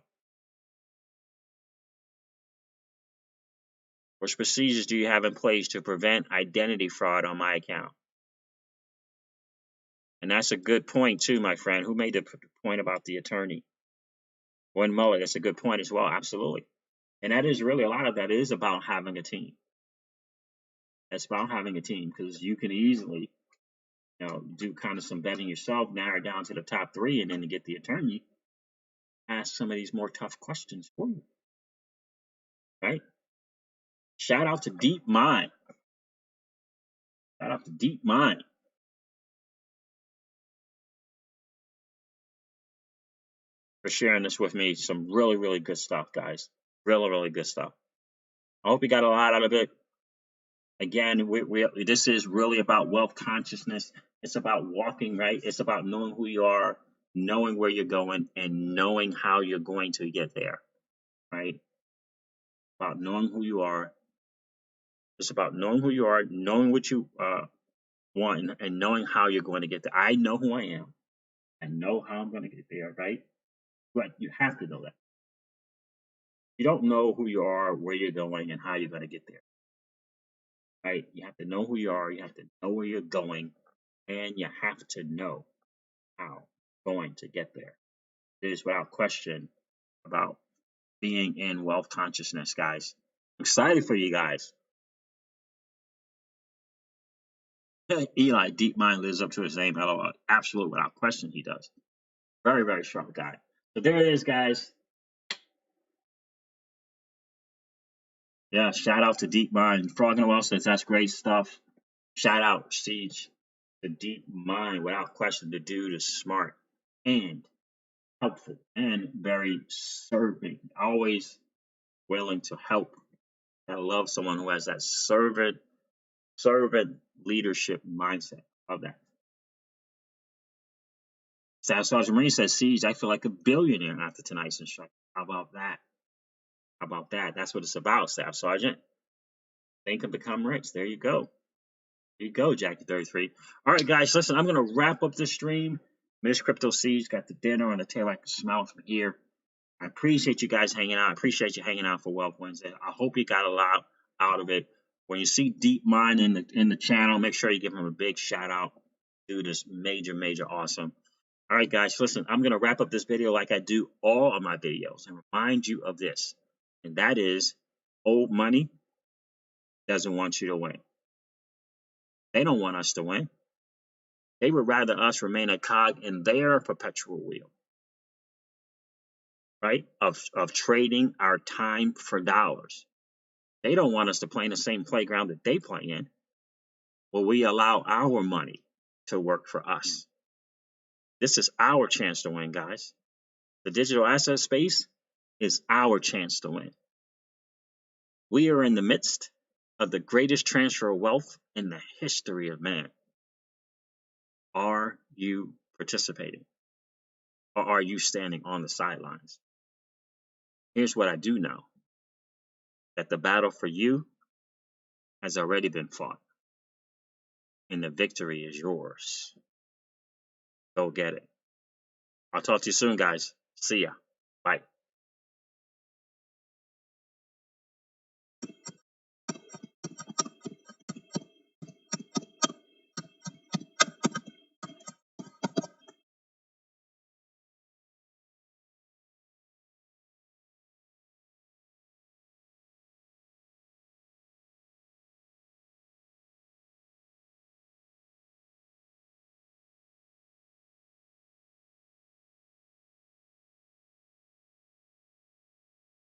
Which procedures do you have in place to prevent identity fraud on my account? And that's a good point too, my friend. Who made the point about the attorney? Gwen Muller. That's a good point as well. Absolutely. And that is really, a lot of that is about having a team. It's about having a team, because you can easily, do kind of some betting yourself, narrow it down to the top three, and then to get the attorney, ask some of these more tough questions for you. Right? Shout out to Deep Mind. Shout out to Deep Mind. For sharing this with me. Some really, really good stuff, guys. Really, really good stuff. I hope you got a lot out of it. Again, this is really about wealth consciousness. It's about walking, right? It's about knowing who you are, knowing where you're going, and knowing how you're going to get there, right? About knowing who you are. It's about knowing who you are, knowing what you want, and knowing how you're going to get there. I know who I am. I know how I'm going to get there, right? But you have to know that. You don't know who you are, where you're going, and how you're going to get there, right? You have to know who you are. You have to know where you're going, and you have to know how you're going to get there. It is without question about being in wealth consciousness, guys. I'm excited for you guys. Eli, Deep Mind, lives up to his name. LOL. Absolute, without question, he does. Very, very sharp guy. So there it is, guys. Yeah, shout out to Deep Mind. Frog and Well says that's great stuff. Shout out, Siege. The Deep Mind, without question, the dude is smart and helpful and very serving. Always willing to help. I love someone who has that servant leadership mindset. Love that. Staff Sergeant Marine says, Siege, I feel like a billionaire after tonight's instruction. How about that? How about that? That's what it's about, Staff Sergeant. Think and become rich. There you go. There you go, Jackie 33. All right, guys, listen, I'm going to wrap up the stream. Miss Crypto Siege got the dinner on the tail. I can smell from here. I appreciate you guys hanging out. I appreciate you hanging out for Wealth Wednesday. I hope you got a lot out of it. When you see Deep Mind in the channel, make sure you give him a big shout out. Dude is major awesome. All right, guys, listen, I'm going to wrap up this video like I do all of my videos and remind you of this. And that is, old money doesn't want you to win. They don't want us to win. They would rather us remain a cog in their perpetual wheel, right? Of trading our time for dollars. They don't want us to play in the same playground that they play in. Well, we allow our money to work for us. This is our chance to win, guys. The digital asset space is our chance to win. We are in the midst of the greatest transfer of wealth in the history of man. Are you participating? Or are you standing on the sidelines? Here's what I do know, that the battle for you has already been fought, and the victory is yours. Go get it. I'll talk to you soon, guys. See ya. Bye.